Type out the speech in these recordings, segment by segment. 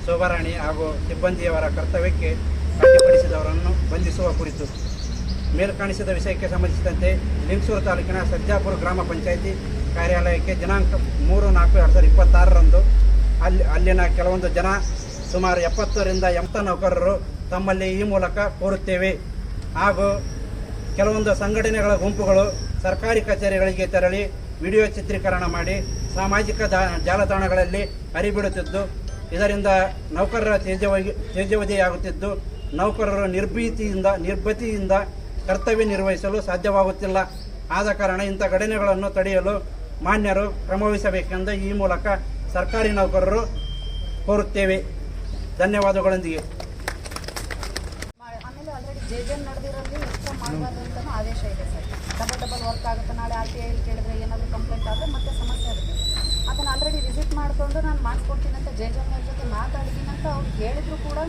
ಶೋಭಾರಾಣಿ ಹಾಗೂ ಸಿಬ್ಬಂದಿಯವರ ಕರ್ತವ್ಯಕ್ಕೆ ಅಡ್ಡಿಪಡಿಸಿದವರನ್ನು ಬಂಧಿಸುವ ಕುರಿತು ಮೇಲ್ಕಾಣಿಸಿದ ವಿಷಯಕ್ಕೆ ಸಂಬಂಧಿಸಿದಂತೆ ಲಿಂಗಸೂರು ತಾಲೂಕಿನ ಸರ್ಜಾಪುರ ಗ್ರಾಮ ಪಂಚಾಯಿತಿ ಕಾರ್ಯಾಲಯಕ್ಕೆ ದಿನಾಂಕ 3/4/2026ರಂದು ಅಲ್ಲಿನ ಕೆಲವೊಂದು ಜನ ಸುಮಾರು 70ರಿಂದ 80 ನೌಕರರು ತಮ್ಮಲ್ಲಿ ಈ ಮೂಲಕ ಕೋರುತ್ತೇವೆ ಹಾಗೂ ಕೆಲವೊಂದು ಸಂಘಟನೆಗಳ ಗುಂಪುಗಳು ಸರ್ಕಾರಿ ಕಚೇರಿಗಳಿಗೆ ತೆರಳಿ ವಿಡಿಯೋ ಚಿತ್ರೀಕರಣ ಮಾಡಿ ಜಾಲತಾಣಗಳಲ್ಲಿ ಹರಿಬಿಡುತ್ತಿದ್ದು ಇದರಿಂದ ನೌಕರರ ತೇಜವಧಿಯಾಗುತ್ತಿದ್ದು ನೌಕರರು ನಿರ್ಭೀತಿಯಿಂದ ಕರ್ತವ್ಯ ನಿರ್ವಹಿಸಲು ಸಾಧ್ಯವಾಗುತ್ತಿಲ್ಲ. ಆದ ಕಾರಣ ಇಂಥ ಘಟನೆಗಳನ್ನು ತಡೆಯಲು ಮಾನ್ಯರು ಕ್ರಮವಹಿಸಬೇಕೆಂದು ಈ ಮೂಲಕ ಸರ್ಕಾರಿ ನೌಕರರು ಕೋರುತ್ತೇವೆ. ಧನ್ಯವಾದಗಳೊಂದಿಗೆ. ಆಮೇಲೆ ಆಲ್ರೆಡಿ ಜೆಜೆನ್ ನಡೆದಿರೋಲ್ಲಿ ಎಕ್ಸ್ಟ್ರಾ ಮಾಡಬಾರ್ದು ಅಂತಲೂ ಆದೇಶ ಇದೆ ಸರ್. ಡಬಲ್ ವರ್ಕ್ ಆಗುತ್ತೆ. ನಾಳೆ RTI ಕೇಳಿದ್ರೆ ಏನಾದರೂ ಕಂಪ್ಲೇಂಟ್ ಆದರೆ ಮತ್ತೆ ಸಮಸ್ಯೆ ಆಗುತ್ತೆ. ಅದನ್ನು ಆಲ್ರೆಡಿ ವಿಸಿಟ್ ಮಾಡಿಕೊಂಡು ನಾನು ಮಾಡಿಸ್ಕೊಡ್ತೀನಿ ಅಂತ ಜೆಜೆನ್ ಅವ್ರ ಜೊತೆ ಮಾತಾಡಿದ್ದೀನಿ ಅಂತ ಅವ್ರು ಹೇಳಿದ್ರು ಕೂಡ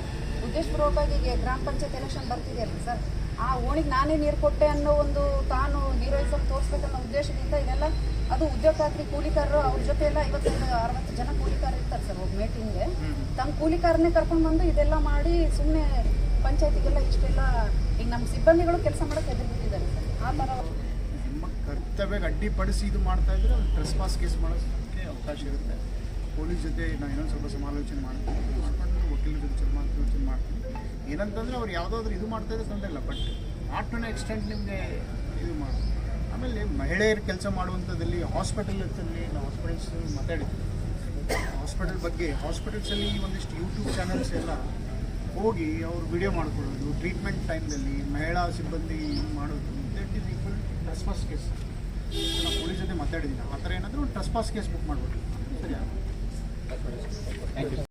ಉದ್ದೇಶಪೂರ್ವಕವಾಗಿ ಗ್ರಾಮ ಪಂಚಾಯತ್ ಎಲೆಕ್ಷನ್ ಬರ್ತಿದೆಯಲ್ಲ ಸರ್, ಆ ಓಣಿಗೆ ನಾನೇ ನೀರು ಕೊಟ್ಟೆ ಅನ್ನೋ ಒಂದು ತಾನು ಹೀರೋಯಿಸಮ್ ತೋರಿಸ್ಬೇಕನ್ನೋ ಉದ್ದೇಶದಿಂದ ಇದೆಲ್ಲ ಅದು ಉದ್ಯೋಗ ಖಾತ್ರಿ ಕೂಲಿಕಾರರು ಅವ್ರ ಜೊತೆ ಎಲ್ಲ 55-60 ಜನ ಕೂಲಿಕಾರರು ಇರ್ತಾರೆ ಸರ್. ಒಬ್ಬ ಮೀಟಿಂಗ್ಗೆ ತಮ್ಮ ಕೂಲಿಕಾರನ್ನೇ ಕರ್ಕೊಂಡು ಬಂದು ಇದೆಲ್ಲ ಮಾಡಿ ಸುಮ್ಮನೆ ಪಂಚಾಯತಿಗೆಲ್ಲ ಇಷ್ಟೆಲ್ಲ ಈಗ ನಮ್ಮ ಸಿಬ್ಬಂದಿಗಳು ಕೆಲಸ ಮಾಡೋಕ್ಕೆ ಹೆದರ್ಬಿಟ್ಟಿದ್ದಾರೆ ಸರ್. ಆ ಥರ ನಿಮ್ಮ ಕರ್ತವ್ಯಕ್ಕೆ ಅಡ್ಡಿಪಡಿಸಿ ಇದು ಮಾಡ್ತಾ ಇದ್ರೆ ಅವ್ರು ಟ್ರೆಸ್ಪಾಸ್ ಕೇಸ್ ಮಾಡೋಕ್ಕೆ ಅವಕಾಶ ಇರುತ್ತೆ. ಪೊಲೀಸ್ ಜೊತೆ ನಾವು ಇನ್ನೊಂದು ಸ್ವಲ್ಪ ಸಮಾಲೋಚನೆ ಮಾಡ್ತೀವಿ, ವಕೀಲರ ಜೊತೆ ಸಮಾಲೋಚನೆ ಮಾಡ್ತೀವಿ. ಏನಂತಂದರೆ ಅವ್ರು ಯಾವುದಾದ್ರೂ ಇದು ಮಾಡ್ತಾ ಇದ್ರೆ ತೊಂದರೆ ಇಲ್ಲ, ಬಟ್ ನಾಟ್ ಟು ಎಕ್ಸ್ಟೆಂಟ್ ನಿಮಗೆ ಇದು ಮಾಡಿ. ಆಮೇಲೆ ಮಹಿಳೆಯರು ಕೆಲಸ ಮಾಡುವಂಥದ್ದಲ್ಲಿ ಹಾಸ್ಪಿಟಲ್ಸಲ್ಲಿ ನಾವು ಹಾಸ್ಪಿಟಲ್ಸ್ ಮಾತಾಡಿದ್ವಿ. ಹಾಸ್ಪಿಟಲ್ ಬಗ್ಗೆ ಹಾಸ್ಪಿಟಲ್ಸಲ್ಲಿ ಒಂದಿಷ್ಟು ಯೂಟ್ಯೂಬ್ ಚಾನಲ್ಸ್ ಎಲ್ಲ ಹೋಗಿ ಅವರು ವಿಡಿಯೋ ಮಾಡ್ಕೊಳ್ಳೋದು, ಟ್ರೀಟ್ಮೆಂಟ್ ಟೈಮ್ನಲ್ಲಿ ಮಹಿಳಾ ಸಿಬ್ಬಂದಿ ಮಾಡೋದು, that is equal trespass case. ನಾವು ಪೊಲೀಸ್ ಜೊತೆ ಮಾತಾಡಿದ್ದೀನಿ. ಆ ಥರ ಏನಾದರೂ ಒಂದು ಟ್ರೆಸ್ಪಾಸ್ ಕೇಸ್ ಬುಕ್ ಮಾಡ್ಬಿಟ್ಟು ಸರಿಯಾ.